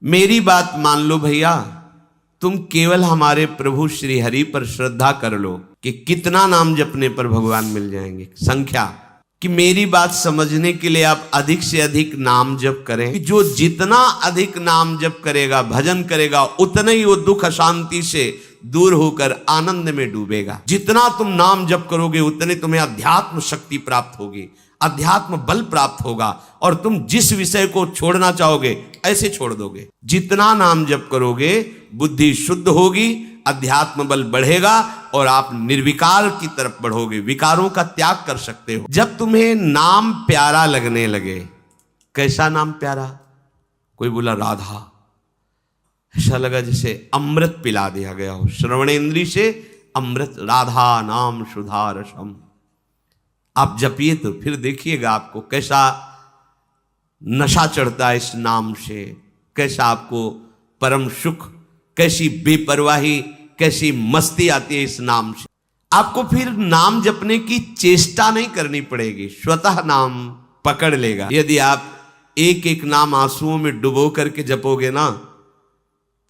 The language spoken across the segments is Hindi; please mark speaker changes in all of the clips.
Speaker 1: मेरी बात मान लो भैया, तुम केवल हमारे प्रभु श्री हरि पर श्रद्धा कर लो कि कितना नाम जपने पर भगवान मिल जाएंगे, संख्या। कि मेरी बात समझने के लिए आप अधिक से अधिक नाम जप करें। कि जो जितना अधिक नाम जप करेगा, भजन करेगा, उतना ही वो दुख अशांति से दूर होकर आनंद में डूबेगा। जितना तुम नाम जप करोगे उतने तुम्हें अध्यात्म शक्ति प्राप्त होगी, अध्यात्म बल प्राप्त होगा, और तुम जिस विषय को छोड़ना चाहोगे ऐसे छोड़ दोगे। जितना नाम जप करोगे बुद्धि शुद्ध होगी, अध्यात्म बल बढ़ेगा और आप निर्विकार की तरफ बढ़ोगे, विकारों का त्याग कर सकते हो। जब तुम्हें नाम प्यारा लगने लगे, कैसा नाम प्यारा? कोई बोला राधा, ऐसा लगा जैसे अमृत पिला दिया गया हो, श्रवणेन्द्रिय से अमृत। राधा नाम सुधा रसम, आप जपिए तो फिर देखिएगा आपको कैसा नशा चढ़ता है इस नाम से, कैसा आपको परम सुख, कैसी बेपरवाही, कैसी मस्ती आती है इस नाम से। आपको फिर नाम जपने की चेष्टा नहीं करनी पड़ेगी, स्वतः नाम पकड़ लेगा। यदि आप एक एक नाम आंसुओं में डुबो करके जपोगे ना,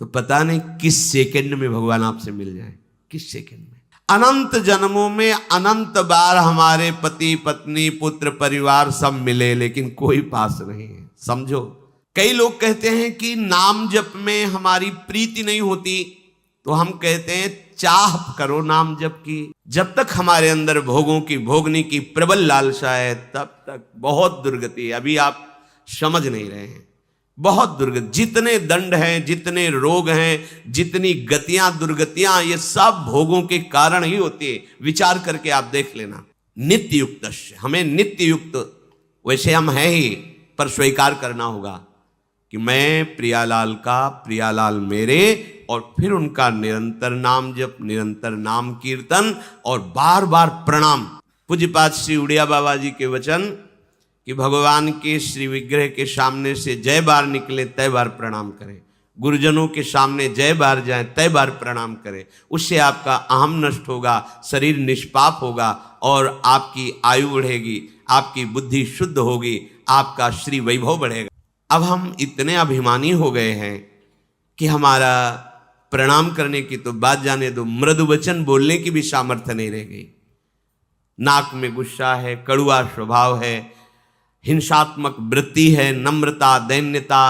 Speaker 1: तो पता नहीं किस सेकंड में भगवान आपसे मिल जाए, किस सेकंड में। अनंत जन्मों में अनंत बार हमारे पति पत्नी पुत्र परिवार सब मिले, लेकिन कोई पास नहीं है, समझो। कई लोग कहते हैं कि नाम जप में हमारी प्रीति नहीं होती, तो हम कहते हैं चाह करो नाम जप की। जब तक हमारे अंदर भोगों की, भोगने की प्रबल लालसा है, तब तक बहुत दुर्गति है। अभी आप समझ नहीं रहे हैं, बहुत दुर्गति। जितने दंड हैं, जितने रोग हैं, जितनी गतियां दुर्गतियां, ये सब भोगों के कारण ही होती है। विचार करके आप देख लेना। नित्य युक्त, हमें नित्य युक्त वैसे हम हैं ही, पर स्वीकार करना होगा कि मैं प्रियालाल का, प्रियालाल मेरे, और फिर उनका निरंतर नाम जप, निरंतर नाम कीर्तन और बार बार प्रणाम। पूज्यपाद श्री उड़िया बाबा जी के वचन कि भगवान के श्री विग्रह के सामने से जय बार निकले तय बार प्रणाम करें, गुरुजनों के सामने जय बार जाए तय बार प्रणाम करें। उससे आपका अहम नष्ट होगा, शरीर निष्पाप होगा और आपकी आयु बढ़ेगी, आपकी बुद्धि शुद्ध होगी, आपका श्री वैभव बढ़ेगा। अब हम इतने अभिमानी हो गए हैं कि हमारा प्रणाम करने की तो बात जाने दो, मृदु वचन बोलने की भी सामर्थ्य नहीं रह गई। नाक में गुस्सा है, कड़ुआ स्वभाव है, हिंसात्मक वृत्ति है, नम्रता, दैन्यता,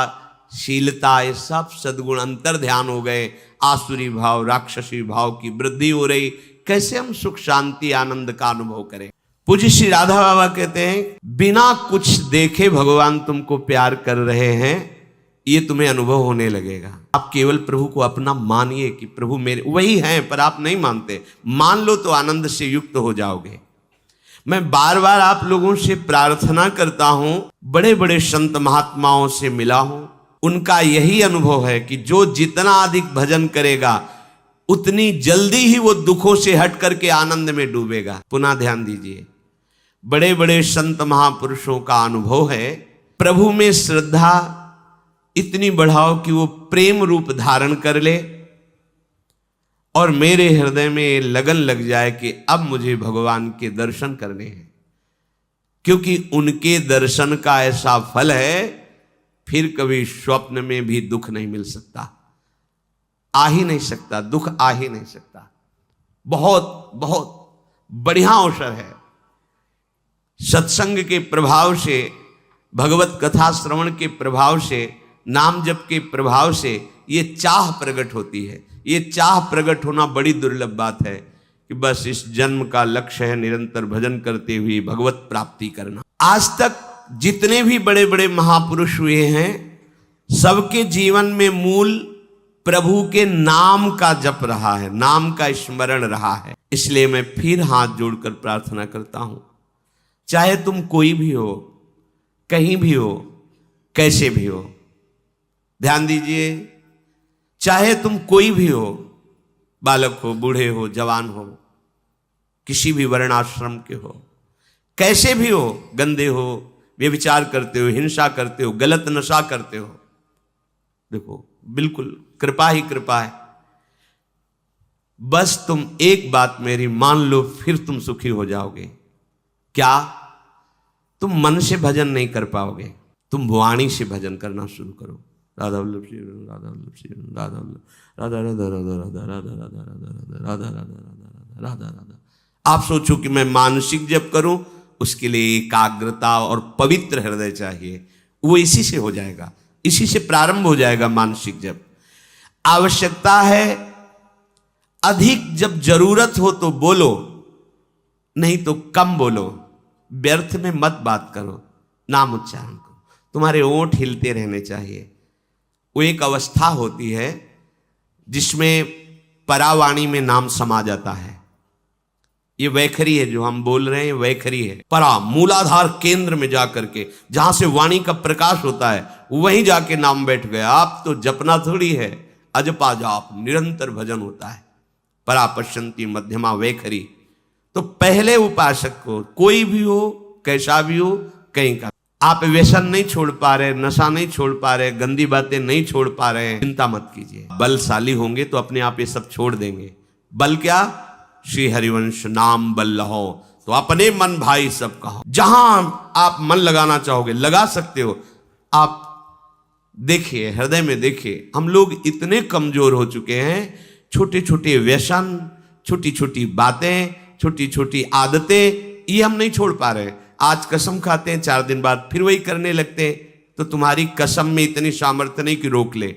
Speaker 1: शीलता, ये सब सद्गुण अंतर ध्यान हो गए। आसुरी भाव, राक्षसी भाव की वृद्धि हो रही। कैसे हम सुख शांति आनंद का अनुभव करें? पूज्य श्री राधा बाबा कहते हैं, बिना कुछ देखे भगवान तुमको प्यार कर रहे हैं, ये तुम्हें अनुभव होने लगेगा। आप केवल प्रभु को अपना मानिए कि प्रभु मेरे वही हैं, पर आप नहीं मानते। मान लो तो आनंद से युक्त हो जाओगे। मैं बार बार आप लोगों से प्रार्थना करता हूं, बड़े बड़े संत महात्माओं से मिला हूं, उनका यही अनुभव है कि जो जितना अधिक भजन करेगा उतनी जल्दी ही वो दुखों से हट करके आनंद में डूबेगा। पुनः ध्यान दीजिए, बड़े बड़े संत महापुरुषों का अनुभव है, प्रभु में श्रद्धा इतनी बढ़ाओ कि वो प्रेम रूप धारण कर ले और मेरे हृदय में लगन लग जाए कि अब मुझे भगवान के दर्शन करने हैं। क्योंकि उनके दर्शन का ऐसा फल है, फिर कभी स्वप्न में भी दुख नहीं मिल सकता, आ ही नहीं सकता, दुख आ ही नहीं सकता। बहुत बहुत बढ़िया अवसर है। सत्संग के प्रभाव से, भगवत कथा श्रवण के प्रभाव से, नाम जप के प्रभाव से ये चाह प्रकट होती है। ये चाह प्रकट होना बड़ी दुर्लभ बात है कि बस इस जन्म का लक्ष्य है निरंतर भजन करते हुए भगवत प्राप्ति करना। आज तक जितने भी बड़े बड़े महापुरुष हुए हैं, सबके जीवन में मूल प्रभु के नाम का जप रहा है, नाम का स्मरण रहा है। इसलिए मैं फिर हाथ जोड़कर प्रार्थना करता हूं, चाहे तुम कोई भी हो, कहीं भी हो, कैसे भी हो, ध्यान दीजिए, चाहे तुम कोई भी हो, बालक हो, बूढ़े हो, जवान हो, किसी भी वर्णाश्रम के हो, कैसे भी हो, गंदे हो, व्यभिचार करते हो, हिंसा करते हो, गलत नशा करते हो, देखो बिल्कुल कृपा ही कृपा है। बस तुम एक बात मेरी मान लो, फिर तुम सुखी हो जाओगे। क्या? तुम मन से भजन नहीं कर पाओगे, तुम वाणी से भजन करना शुरू करो। राधा वल्लभ श्री राधा वल्लभ श्री राधा वल्लभ राधा राधा राधा राधा राधा राधा राधा राधा राधा राधा राधा। आप सोचो कि मैं मानसिक जप करूं, उसके लिए एकाग्रता और पवित्र हृदय चाहिए, वो इसी से हो जाएगा, इसी से प्रारंभ हो जाएगा मानसिक जप। आवश्यकता है अधिक, जब जरूरत हो तो बोलो, नहीं तो कम बोलो, व्यर्थ में मत बात करो, नाम उच्चारण करो, तुम्हारे ओंठ हिलते रहने चाहिए। वो एक अवस्था होती है जिसमें परावाणी में नाम समा जाता है। ये वैखरी है जो हम बोल रहे हैं, वैखरी है। परा मूलाधार केंद्र में जाकर के, जहां से वाणी का प्रकाश होता है, वहीं जाके नाम बैठ गया। आप तो जपना थोड़ी है, अजपा जाप, निरंतर भजन होता है। परा पश्यंती मध्यमा वैखरी। तो पहले उपासक को, कोई भी हो, कैसा भी हो, कहीं का, आप व्यसन नहीं छोड़ पा रहे, नशा नहीं छोड़ पा रहे, गंदी बातें नहीं छोड़ पा रहे, चिंता मत कीजिए। बलशाली होंगे तो अपने आप ये सब छोड़ देंगे। बल क्या? श्री हरिवंश नाम बल लहो, तो अपने मन भाई सब कहो। जहां आप मन लगाना चाहोगे लगा सकते हो। आप देखिए, हृदय में देखिए, हम लोग इतने कमजोर हो चुके हैं। छोटे छोटे व्यसन, छोटी छोटी बातें, छोटी छोटी आदतें, ये हम नहीं छोड़ पा रहे। आज कसम खाते हैं, 4 दिन बाद फिर वही करने लगते हैं। तो तुम्हारी कसम में इतनी सामर्थ्य नहीं कि रोक ले,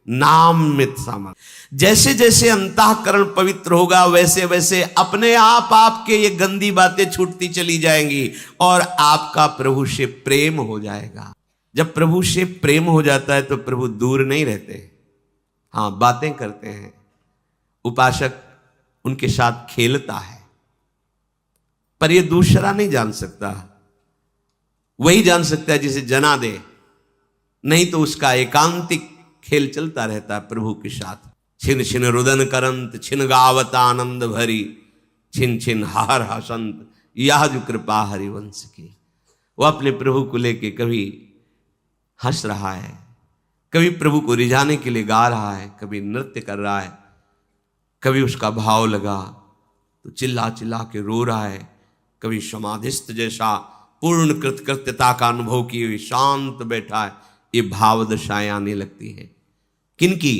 Speaker 1: नाम में सामर्थ्य। जैसे जैसे अंतःकरण पवित्र होगा, वैसे वैसे अपने आप आपके ये गंदी बातें छूटती चली जाएंगी और आपका प्रभु से प्रेम हो जाएगा। जब प्रभु से प्रेम हो जाता है तो प्रभु दूर नहीं रहते, हाँ बातें करते हैं। उपासक उनके साथ खेलता है, पर ये दूसरा नहीं जान सकता। वही जान सकता है जिसे जना दे, नहीं तो उसका एकांतिक खेल चलता रहता है प्रभु के साथ। छिन छिन रुदन करंत, छिन गावत आनंद भरी, छिन छिन हार हसंत, यह जो कृपा हरिवंश की। वो अपने प्रभु को लेके कभी हंस रहा है, कभी प्रभु को रिझाने के लिए गा रहा है, कभी नृत्य कर रहा है, कभी उसका भाव लगा तो चिल्ला चिल्ला के रो रहा है, कभी समाधिस्थ जैसा पूर्ण कृतकृत्यता का अनुभव किए हुए शांत बैठा है। ये भाव दशाएं आने लगती हैं। किनकी?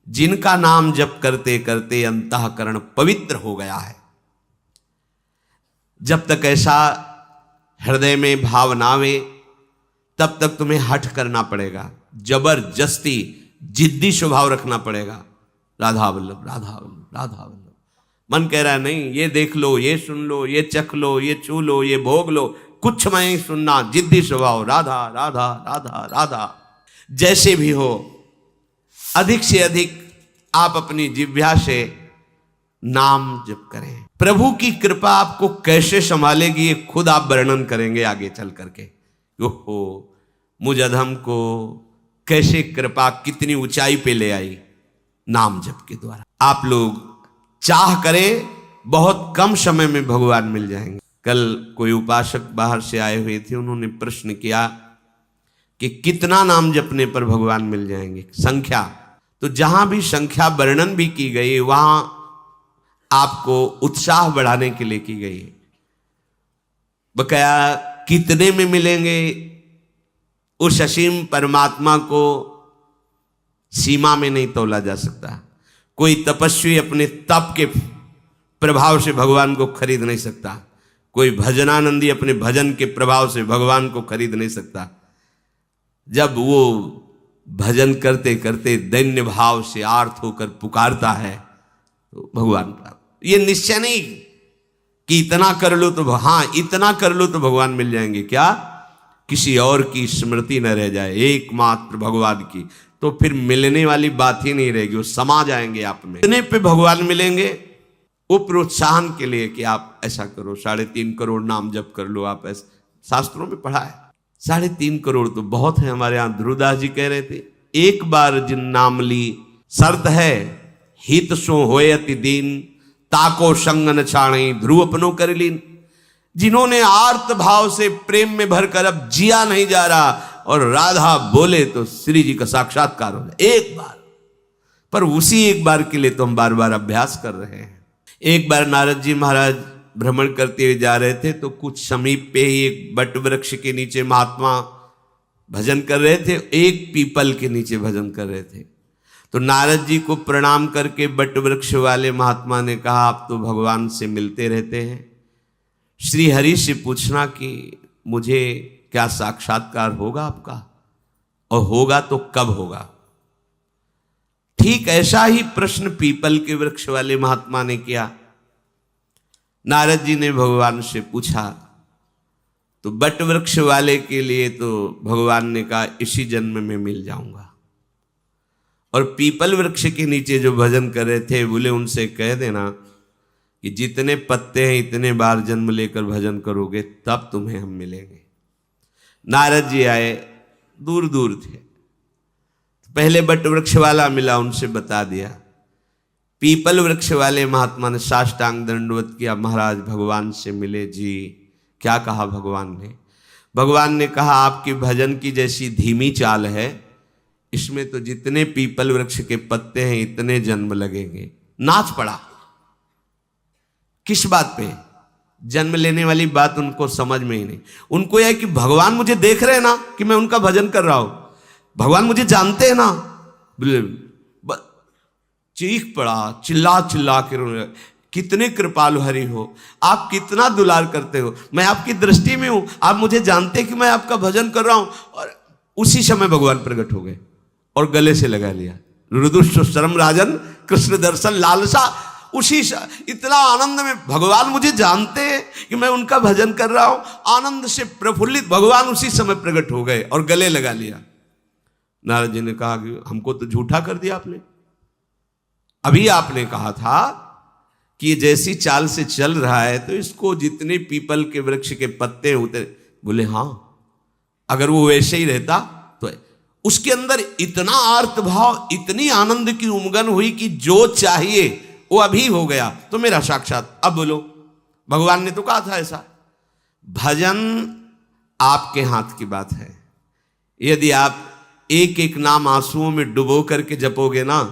Speaker 1: जिनका नाम जप करते करते अंतःकरण पवित्र हो गया है। जब तक ऐसा हृदय में भाव ना आवे, तब तक तुम्हें हठ करना पड़ेगा, जबरदस्ती जिद्दी स्वभाव रखना पड़ेगा। राधा वल्लभ, राधा वल्लभ, राधा वल्लभ। मन कह रहा है नहीं, ये देख लो, ये सुन लो, ये चख लो, ये छू लो, ये भोग लो, कुछ मैं नहीं सुनना, जिद्दी स्वभाव, राधा राधा राधा राधा। जैसे भी हो, अधिक से अधिक आप अपनी जिह्वा से नाम जप करें। प्रभु की कृपा आपको कैसे संभालेगी ये खुद आप वर्णन करेंगे आगे चल करके। ओहो, मुझ अधम को कैसे कृपा कितनी ऊंचाई पे ले आई नाम जप के द्वारा। आप लोग चाह करें, बहुत कम समय में भगवान मिल जाएंगे। कल कोई उपासक बाहर से आए हुए थे, उन्होंने प्रश्न किया कि कितना नाम जपने पर भगवान मिल जाएंगे, संख्या। तो जहां भी संख्या वर्णन भी की गई, वहां आपको उत्साह बढ़ाने के लिए की गई है। बकाया कितने में मिलेंगे, उस असीम परमात्मा को सीमा में नहीं तोला जा सकता। कोई तपस्वी अपने तप के प्रभाव से भगवान को खरीद नहीं सकता। कोई भजनानंदी अपने भजन के प्रभाव से भगवान को खरीद नहीं सकता। जब वो भजन करते करते दैन्य भाव से आर्त होकर पुकारता है तो भगवान प्राप्त। ये निश्चय नहीं कि इतना कर लो तो, हाँ इतना कर लो तो भगवान मिल जाएंगे। क्या किसी और की स्मृति न रह जाए, एकमात्र भगवान की, तो फिर मिलने वाली बात ही नहीं रहेगी, वो समा जाएंगे आप में। इतने पे भगवान मिलेंगे। वो प्रोत्साहन के लिए कि आप ऐसा करो, 3.5 करोड़ नाम जप कर लो। आप ऐसा शास्त्रों में पढ़ा है। 3.5 करोड़ तो बहुत है। हमारे यहाँ ध्रुवदास जी कह रहे थे, एक बार जिन नाम ली शर्त है, हित सो होए अति दीन, ताको संग न छाणी ध्रुव अपनो कर लीन। जिन्होंने आर्त भाव से प्रेम में भरकर अब जिया नहीं जा रहा और राधा बोले तो श्री जी का साक्षात्कार हो जाए एक बार। पर उसी एक बार के लिए तो हम बार बार अभ्यास कर रहे हैं। एक बार नारद जी महाराज भ्रमण करते हुए जा रहे थे, तो कुछ समीप पे ही एक बट वृक्ष के नीचे महात्मा भजन कर रहे थे, एक पीपल के नीचे भजन कर रहे थे। तो नारद जी को प्रणाम करके बट वृक्ष वाले महात्मा ने कहा, आप तो भगवान से मिलते रहते हैं, श्री हरि से पूछना कि मुझे क्या साक्षात्कार होगा आपका, और होगा तो कब होगा। ठीक ऐसा ही प्रश्न पीपल के वृक्ष वाले महात्मा ने किया। नारद जी ने भगवान से पूछा, तो बट वृक्ष वाले के लिए तो भगवान ने कहा इसी जन्म में मिल जाऊंगा, और पीपल वृक्ष के नीचे जो भजन कर रहे थे बोले उनसे कह देना कि जितने पत्ते हैं इतने बार जन्म लेकर भजन करोगे तब तुम्हें हम मिलेंगे। नारद जी आए, दूर दूर थे, पहले बट वृक्ष वाला मिला, उनसे बता दिया। पीपल वृक्ष वाले महात्मा ने साष्टांग दंडवत किया, महाराज भगवान से मिले जी। क्या कहा भगवान ने? भगवान ने कहा आपकी भजन की जैसी धीमी चाल है, इसमें तो जितने पीपल वृक्ष के पत्ते हैं इतने जन्म लगेंगे। नाच पड़ा। किस बात पे? जन्म लेने वाली बात उनको समझ में ही नहीं। उनको यह कि भगवान मुझे देख रहे हैं ना कि मैं उनका भजन कर रहा हूं, भगवान मुझे जानते हैं ना। चीख पड़ा, चिल्ला चिल्ला के रोने लगा, कितने कृपालु हरि हो, आप कितना दुलार करते हो, मैं आपकी दृष्टि में हूं, आप मुझे जानते कि मैं आपका भजन कर रहा हूं। और उसी समय भगवान प्रकट हो गए और गले से लगा लिया। रुदुष्ट शर्म राजन कृष्ण दर्शन लालसा। उसी इतना आनंद में भगवान मुझे जानते हैं कि मैं उनका भजन कर रहा हूं, आनंद से प्रफुल्लित भगवान उसी समय प्रकट हो गए और गले लगा लिया। नारद जी ने कहा कि हमको तो झूठा कर दिया आपने, अभी आपने कहा था कि ये जैसी चाल से चल रहा है तो इसको जितने पीपल के वृक्ष के पत्ते होते। बोले हाँ, अगर वो वैसे ही रहता तो उसके अंदर इतना आर्त भाव, इतनी आनंद की उमगन हुई कि जो चाहिए वो अभी हो गया, तो मेरा साक्षात। अब बोलो, भगवान ने तो कहा था ऐसा। भजन आपके हाथ की बात है। यदि आप एक एक नाम आंसुओं में डुबो करके जपोगे ना,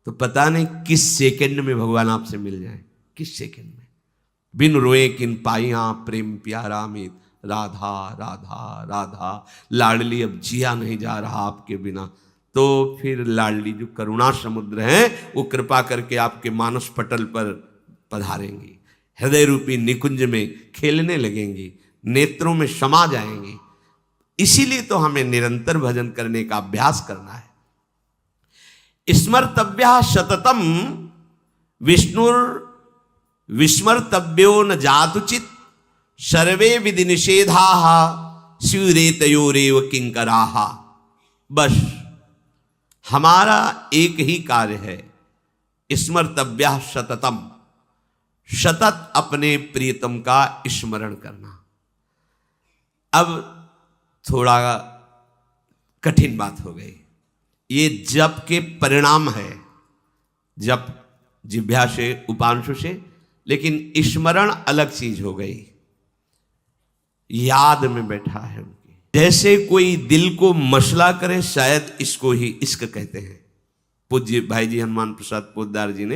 Speaker 1: तो पता नहीं किस सेकंड में भगवान आपसे मिल जाए, किस सेकंड में। बिन रोए किन पाइया प्रेम प्यारा मीत, राधा राधा राधा, लाडली अब जिया नहीं जा रहा आपके बिना। तो फिर लाडली जो करुणा समुद्र है वो कृपा करके आपके मानस पटल पर पधारेंगी, हृदय रूपी निकुंज में खेलने लगेंगी, नेत्रों में समा जाएंगी। इसीलिए तो हमें निरंतर भजन करने का अभ्यास करना है। स्मर्तव्या सततम विष्णुर विस्मर्तव्यो न जातुचित, सर्वे विधि निषेधा स्यूरेतयोरेव किंकराहा। बस हमारा एक ही कार्य है, स्मर्तव्या सततम, सतत अपने प्रियतम का स्मरण करना। अब थोड़ा कठिन बात हो गई, ये जप के परिणाम है, जप जिह्वा से उपांशु से, लेकिन स्मरण अलग चीज हो गई, याद में बैठा है उनकी। जैसे कोई दिल को मसला करे, शायद इसको ही इश्क कहते हैं। पूज्य भाई जी हनुमान प्रसाद पोद्दार जी ने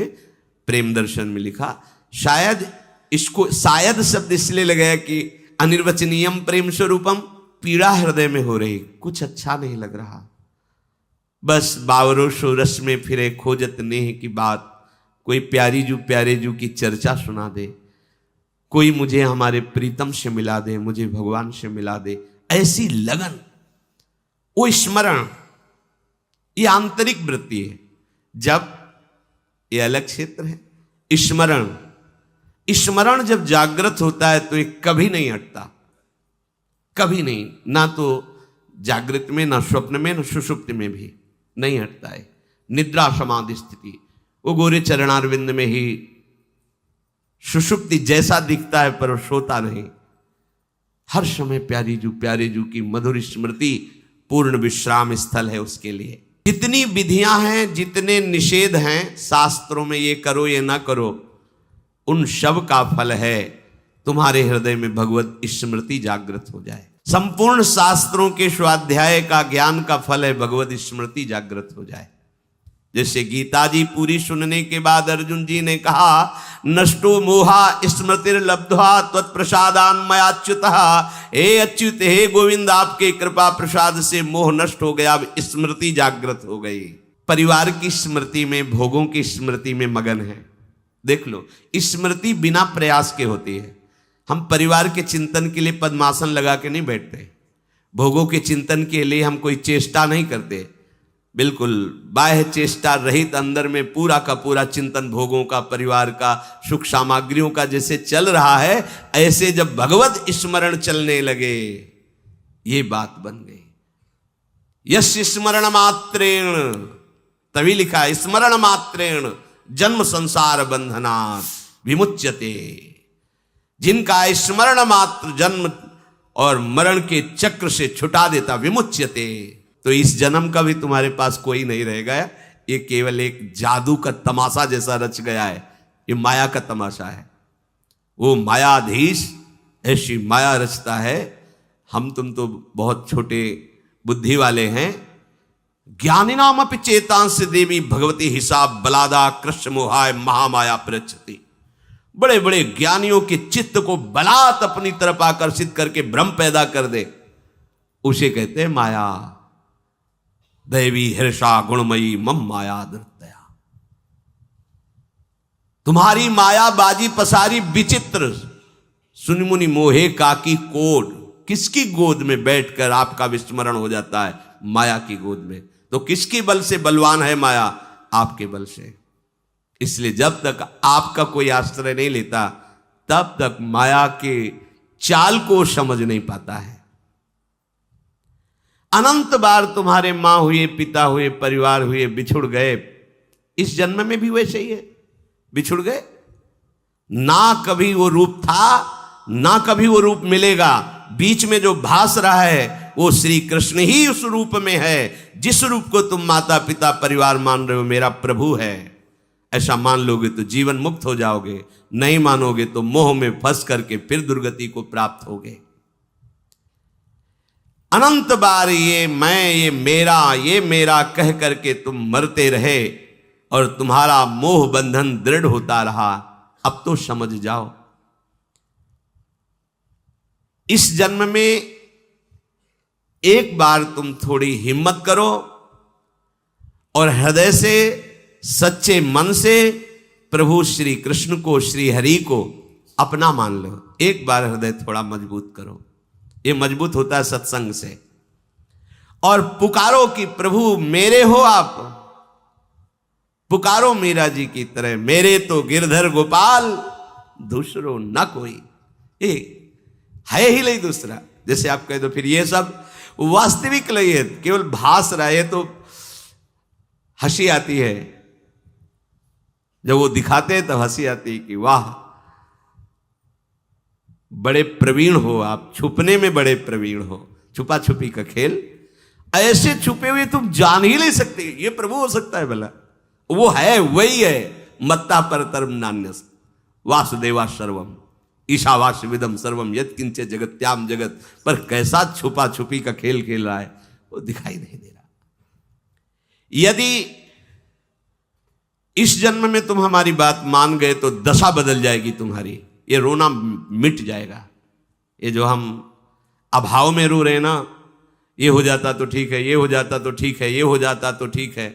Speaker 1: प्रेम दर्शन में लिखा, शायद इसको, शायद शब्द इसलिए लगाया कि अनिर्वचनीयम प्रेम स्वरूपम, पीड़ा हृदय में हो रही, कुछ अच्छा नहीं लग रहा, बस बावरो सो रस में फिरे खोजत नेह की बात, कोई प्यारी जू प्यारे जू की चर्चा सुना दे, कोई मुझे हमारे प्रीतम से मिला दे, मुझे भगवान से मिला दे, ऐसी लगन, वो स्मरण, ये आंतरिक वृत्ति है। जब ये अलग क्षेत्र है, स्मरण, स्मरण जब जागृत होता है तो ये कभी नहीं हटता, कभी नहीं, ना तो जागृत में, ना स्वप्न में, ना सुषुप्ति में भी नहीं हटता है। निद्रा समाधि स्थिति, वो गोरे चरणारविंद में ही सुषुप्ति जैसा दिखता है पर सोता नहीं, हर समय प्यारे जू की मधुर स्मृति पूर्ण विश्राम स्थल है उसके लिए। जितनी विधियां हैं, जितने निषेध हैं शास्त्रों में, ये करो ये ना करो, उन सब का फल है तुम्हारे हृदय में भगवत स्मृति जागृत हो जाए। संपूर्ण शास्त्रों के स्वाध्याय का ज्ञान का फल है भगवत स्मृति जागृत हो जाए। जैसे गीता जी पूरी सुनने के बाद अर्जुन जी ने कहा, नष्टो मोहा स्मृतिर्लब्ध्वा त्वत्प्रसादान् मयाच्युतः हे अच्युत हे गोविंद, आपके कृपा प्रसाद से मोह नष्ट हो गया, अब स्मृति जागृत हो गई। परिवार की स्मृति में, भोगों की स्मृति में मगन है। देख लो, स्मृति बिना प्रयास के होती है। हम परिवार के चिंतन के लिए पद्मासन लगा के नहीं बैठते, भोगों के चिंतन के लिए हम कोई चेष्टा नहीं करते। बिल्कुल बाह्य चेष्टा रहित अंदर में पूरा का पूरा चिंतन भोगों का, परिवार का, सुख सामग्रियों का जैसे चल रहा है, ऐसे जब भगवत स्मरण चलने लगे, ये बात बन गई। यश स्मरण मात्रेण, तभी लिखा है स्मरण मात्रेण जन्म संसार बंधनात् विमुच्यते। जिनका स्मरण मात्र जन्म और मरण के चक्र से छुटा देता, विमुच्यते। तो इस जन्म का भी तुम्हारे पास कोई नहीं रहेगा। ये केवल एक जादू का तमाशा जैसा रच गया है, ये माया का तमाशा है। वो मायाधीश ऐसी माया रचता है। हम तुम तो बहुत छोटे बुद्धि वाले हैं। ज्ञानिनाम अपि चेतांस देवी भगवती हिसाब बलादा कृष्ण मोहाय महामाया प्रचति। बड़े बड़े ज्ञानियों के चित्त को बलात् अपनी तरफ आकर्षित करके भ्रम पैदा कर दे, उसे कहते हैं माया। दैवी हर्षा गुणमयी मम माया दृतया। तुम्हारी माया बाजी पसारी विचित्र, सुनिमुनि मोहे काकी कोड। किसकी गोद में बैठकर आपका विस्मरण हो जाता है? माया की गोद में। तो किसकी बल से बलवान है माया? आपके बल से। इसलिए जब तक आपका कोई आश्रय नहीं लेता, तब तक माया के चाल को समझ नहीं पाता है। अनंत बार तुम्हारे मां हुए, पिता हुए, परिवार हुए, बिछुड़ गए। इस जन्म में भी वैसे ही है, बिछुड़ गए। ना कभी वो रूप था, ना कभी वो रूप मिलेगा। बीच में जो भास रहा है वो श्री कृष्ण ही उस रूप में है, जिस रूप को तुम माता पिता परिवार मान रहे हो मेरा प्रभु है। ऐसा मान लोगे तो जीवन मुक्त हो जाओगे, नहीं मानोगे तो मोह में फंस करके फिर दुर्गति को प्राप्त होगे। अनंत बार ये मैं, ये मेरा कह करके तुम मरते रहे और तुम्हारा मोह बंधन दृढ़ होता रहा। अब तो समझ जाओ, इस जन्म में एक बार तुम थोड़ी हिम्मत करो और हृदय से, सच्चे मन से प्रभु श्री कृष्ण को, श्री हरि को अपना मान लो। एक बार हृदय थोड़ा मजबूत करो। ये मजबूत होता है सत्संग से। और पुकारो कि प्रभु मेरे हो आप। पुकारो मीरा जी की तरह, मेरे तो गिरधर गोपाल दूसरो न कोई। ये है ही नहीं दूसरा। जैसे आप कह दो फिर ये सब वास्तविक नहीं है, केवल भास रहा है, तो हंसी आती है। जब वो दिखाते हैं तब हंसी आती है कि वाह बड़े प्रवीण हो आप, छुपने में बड़े प्रवीण हो। छुपा छुपी का खेल, ऐसे छुपे हुए तुम जान ही नहीं सकते ये प्रभु हो सकता है भला। वो है, वही है। मत्ता परतरम नान्यस वासुदेवा सर्वम ईशावास विदम सर्वम यत् किंचे जगत्याम जगत। पर कैसा छुपा छुपी का खेल खेल रहा है वो दिखाई नहीं दे रहा। यदि इस जन्म में तुम हमारी बात मान गए तो दशा बदल जाएगी तुम्हारी। ये रोना मिट जाएगा। ये जो हम अभाव में रो रहे हैं ना, ये हो जाता तो ठीक है, ये हो जाता तो ठीक है, ये हो जाता तो ठीक है।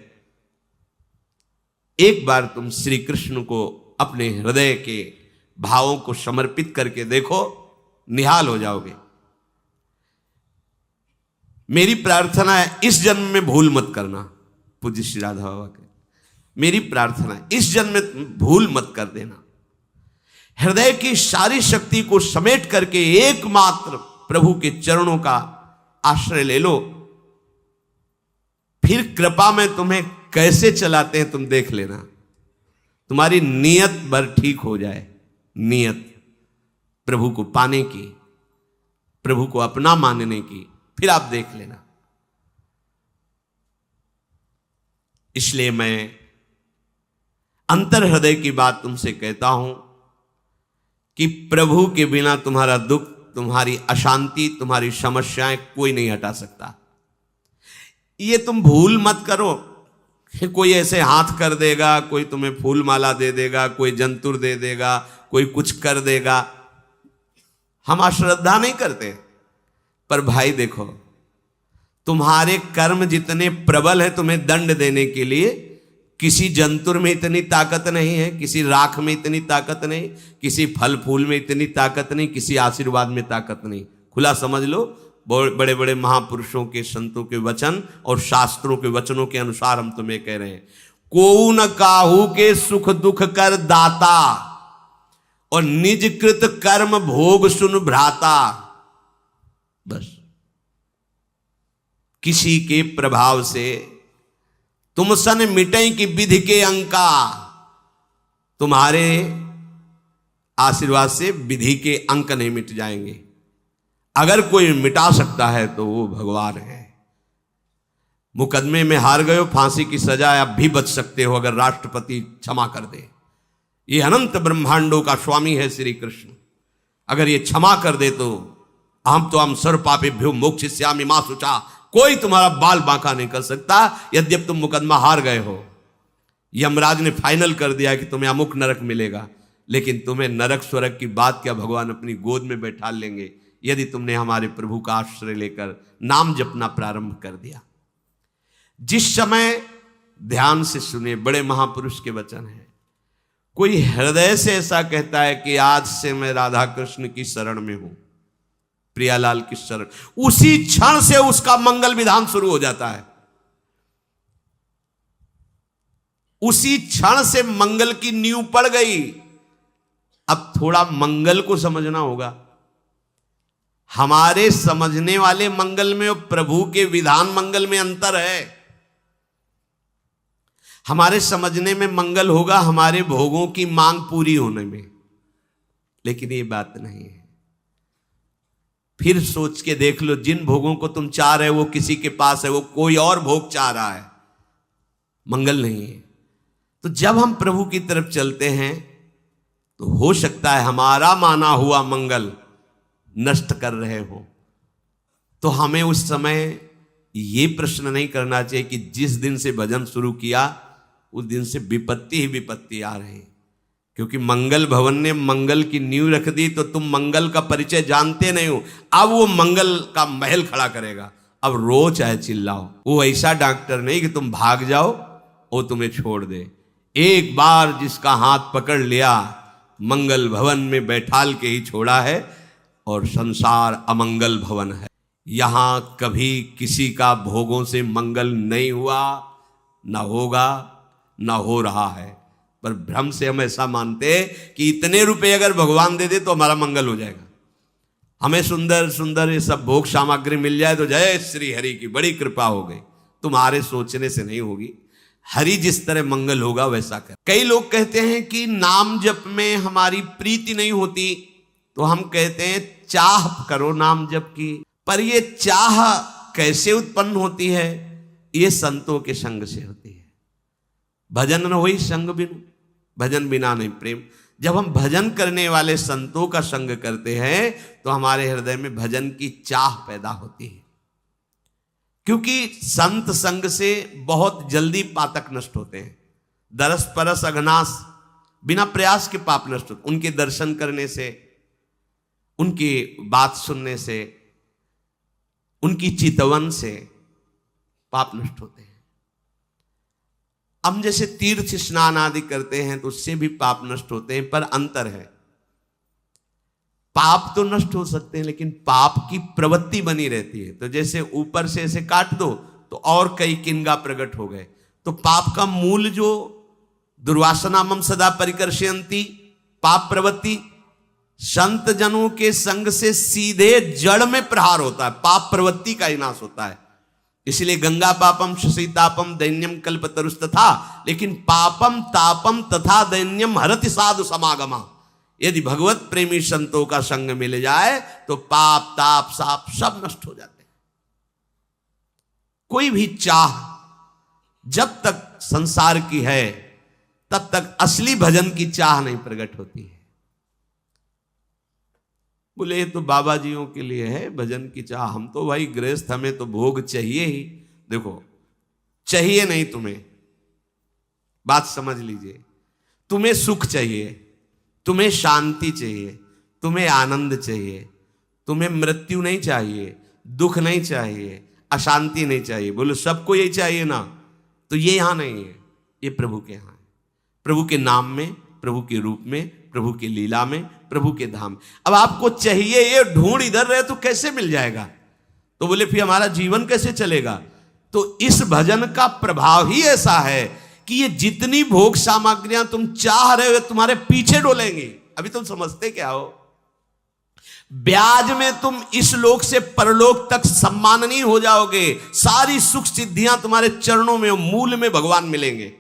Speaker 1: एक बार तुम श्री कृष्ण को अपने हृदय के भावों को समर्पित करके देखो, निहाल हो जाओगे। मेरी प्रार्थना है इस जन्म में भूल मत करना। पूज्य श्री राधा बाबा के मेरी प्रार्थना है इस जन्म में भूल मत कर देना। हृदय की सारी शक्ति को समेट करके एकमात्र प्रभु के चरणों का आश्रय ले लो। फिर कृपा में तुम्हें कैसे चलाते हैं तुम देख लेना। तुम्हारी नियत भर ठीक हो जाए, नियत प्रभु को पाने की, प्रभु को अपना मानने की, फिर आप देख लेना। इसलिए मैं अंतर हृदय की बात तुमसे कहता हूं कि प्रभु के बिना तुम्हारा दुख, तुम्हारी अशांति, तुम्हारी समस्याएं कोई नहीं हटा सकता। ये तुम भूल मत करो कि कोई ऐसे हाथ कर देगा, कोई तुम्हें फूल माला दे देगा, कोई जंतुर दे देगा, कोई कुछ कर देगा। हम अश्रद्धा नहीं करते, पर भाई देखो, तुम्हारे कर्म जितने प्रबल हैं तुम्हें दंड देने के लिए, किसी जंतुर में इतनी ताकत नहीं है, किसी राख में इतनी ताकत नहीं, किसी फल फूल में इतनी ताकत नहीं, किसी आशीर्वाद में ताकत नहीं। खुला समझ लो, बड़े बड़े महापुरुषों के, संतों के वचन और शास्त्रों के वचनों के अनुसार हम तुम्हें कह रहे हैं। को न काहू के सुख दुख कर दाता, और निज कृत कर्म भोग सुन भ्राता। बस किसी के प्रभाव से तुम सन मिटे की विधि के अंका, तुम्हारे आशीर्वाद से विधि के अंक नहीं मिट जाएंगे। अगर कोई मिटा सकता है तो वो भगवान है। मुकदमे में हार गए हो, फांसी की सजा अब भी बच सकते हो अगर राष्ट्रपति क्षमा कर दे। ये अनंत ब्रह्मांडों का स्वामी है श्री कृष्ण, अगर ये क्षमा कर दे तो हम सर्व पापेभ्यो मोक्षयिष्यामि मा शुचा, कोई तुम्हारा बाल बांका नहीं कर सकता। यद्यप तुम मुकदमा हार गए हो, यमराज ने फाइनल कर दिया कि तुम्हें अमुक नरक मिलेगा, लेकिन तुम्हें नरक स्वर्ग की बात क्या भगवान अपनी गोद में बैठा लेंगे यदि तुमने हमारे प्रभु का आश्रय लेकर नाम जपना प्रारंभ कर दिया। जिस समय ध्यान से सुने, बड़े महापुरुष के वचन है। कोई हृदय से ऐसा कहता है कि आज से मैं राधा कृष्ण की शरण में हूं, प्रियालाल की शरण, उसी क्षण से उसका मंगल विधान शुरू हो जाता है। उसी क्षण से मंगल की नींव पड़ गई। अब थोड़ा मंगल को समझना होगा। हमारे समझने वाले मंगल में और प्रभु के विधान मंगल में अंतर है। हमारे समझने में मंगल होगा हमारे भोगों की मांग पूरी होने में, लेकिन ये बात नहीं है। फिर सोच के देख लो, जिन भोगों को तुम चाह रहे हो वो किसी के पास है, वो कोई और भोग चाह रहा है, मंगल नहीं है। तो जब हम प्रभु की तरफ चलते हैं तो हो सकता है हमारा माना हुआ मंगल नष्ट कर रहे हो। तो हमें उस समय ये प्रश्न नहीं करना चाहिए कि जिस दिन से भजन शुरू किया उस दिन से विपत्ति ही विपत्ति आ रही, क्योंकि मंगल भवन ने मंगल की नींव रख दी तो तुम मंगल का परिचय जानते नहीं हो। अब वो मंगल का महल खड़ा करेगा। अब रो चाहे चिल्लाओ, वो ऐसा डॉक्टर नहीं कि तुम भाग जाओ वो तुम्हें छोड़ दे। एक बार जिसका हाथ पकड़ लिया मंगल भवन में बैठाल के ही छोड़ा है, और संसार अमंगल भवन है। यहां कभी किसी का भोगों से मंगल नहीं हुआ, ना होगा, ना हो रहा है। पर भ्रम से हम ऐसा मानते कि इतने रुपए अगर भगवान दे दे तो हमारा मंगल हो जाएगा, हमें सुंदर सुंदर ये सब भोग सामग्री मिल जाए तो जय श्री हरि की बड़ी कृपा हो गई। तुम्हारे सोचने से नहीं होगी। हरि जिस तरह मंगल होगा वैसा कर। कई लोग कहते हैं कि नाम जप में हमारी प्रीति नहीं होती, तो हम कहते हैं चाह करो नाम जप की। पर ये चाह कैसे उत्पन्न होती है? ये संतों के संग से होती है। भजन न होई संग बिनु, भजन बिना नहीं प्रेम। जब हम भजन करने वाले संतों का संग करते हैं तो हमारे हृदय में भजन की चाह पैदा होती है। क्योंकि संत संग से बहुत जल्दी पातक नष्ट होते हैं। दरस परस अघनास, बिना प्रयास के पाप नष्ट होते। उनके दर्शन करने से, उनकी बात सुनने से, उनकी चितवन से पाप नष्ट होते हैं। हम जैसे तीर्थ स्नान आदि करते हैं तो उससे भी पाप नष्ट होते हैं, पर अंतर है। पाप तो नष्ट हो सकते हैं लेकिन पाप की प्रवृत्ति बनी रहती है। तो जैसे ऊपर से ऐसे काट दो तो और कई किनगा प्रकट हो गए। तो पाप का मूल जो दुर्वासना मम सदा परिकर्षयन्ति, पाप प्रवृत्ति, संत जनों के संग से सीधे जड़ में प्रहार होता है, पाप प्रवृत्ति का विनाश होता है। इसलिए गंगा पापम शशि तापम दैन्यम कल्पतरुस्तथा, लेकिन पापम तापम तथा दैन्यम हरति साधु समागमा। यदि भगवत प्रेमी संतों का संग मिल जाए तो पाप ताप साप सब नष्ट हो जाते हैं। कोई भी चाह जब तक संसार की है तब तक असली भजन की चाह नहीं प्रकट होती है। बोले ये तो बाबा जियों के लिए है भजन की चाह, हम तो भाई गृहस्थ, हमें तो भोग चाहिए ही। देखो, चाहिए नहीं तुम्हें, बात समझ लीजिए। तुम्हें सुख चाहिए, तुम्हें शांति चाहिए, तुम्हें आनंद चाहिए, तुम्हें मृत्यु नहीं चाहिए, दुख नहीं चाहिए, अशांति नहीं चाहिए। बोलो सबको यही चाहिए ना, तो ये यहां नहीं है, ये प्रभु के यहां है। प्रभु के नाम में, प्रभु के रूप में, प्रभु की लीला में, प्रभु के धाम। अब आपको चाहिए, ये ढूंढ इधर रहे तो कैसे मिल जाएगा? तो बोले फिर हमारा जीवन कैसे चलेगा? तो इस भजन का प्रभाव ही ऐसा है कि ये जितनी भोग सामग्रियां तुम चाह रहे हो तुम्हारे पीछे डोलेंगी। अभी तुम समझते क्या हो? ब्याज में तुम इस लोक से परलोक तक सम्माननीय हो जाओगे। सारी सुख सिद्धियां तुम्हारे चरणों में, मूल में भगवान मिलेंगे।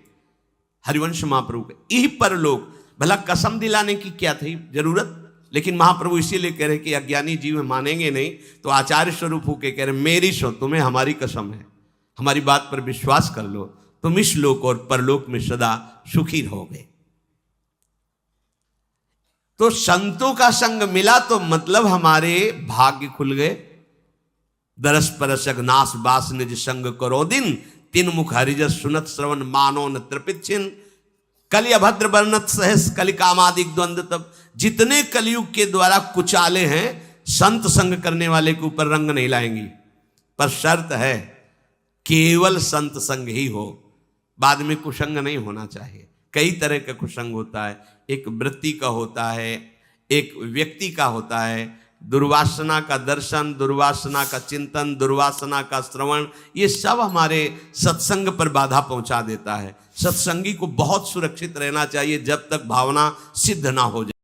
Speaker 1: हरिवंश महाप्रभु के यही परलोक। भला कसम दिलाने की क्या थी जरूरत? लेकिन महाप्रभु इसीलिए कह रहे कि अज्ञानी जीव मानेंगे नहीं, तो आचार्य स्वरूप होके कह रहे मेरी सो तुम्हें हमारी कसम है, हमारी बात पर विश्वास कर लो, तुम इस लोक और परलोक में सदा सुखी रहोगे। तो संतों का संग मिला तो मतलब हमारे भाग्य खुल गए। दरस परसक नास बास निज संग करो दिन, तीन मुख हरिजस सुनत श्रवण मानो न त्रिपित छिन। कलि अभद्र वर्णत सहस कलि कामादिक द्वंद्व। तब जितने कलयुग के द्वारा कुचाले हैं, संत संग करने वाले के ऊपर रंग नहीं लाएंगी, पर शर्त है केवल संत संग ही हो। बाद में कुसंग नहीं होना चाहिए। कई तरह का कुसंग होता है, एक वृत्ति का होता है, एक व्यक्ति का होता है। दुर्वासना का दर्शन, दुर्वासना का चिंतन, दुर्वासना का श्रवण, ये सब हमारे सत्संग पर बाधा पहुंचा देता है। सत्संगी को बहुत सुरक्षित रहना चाहिए जब तक भावना सिद्ध ना हो जाए।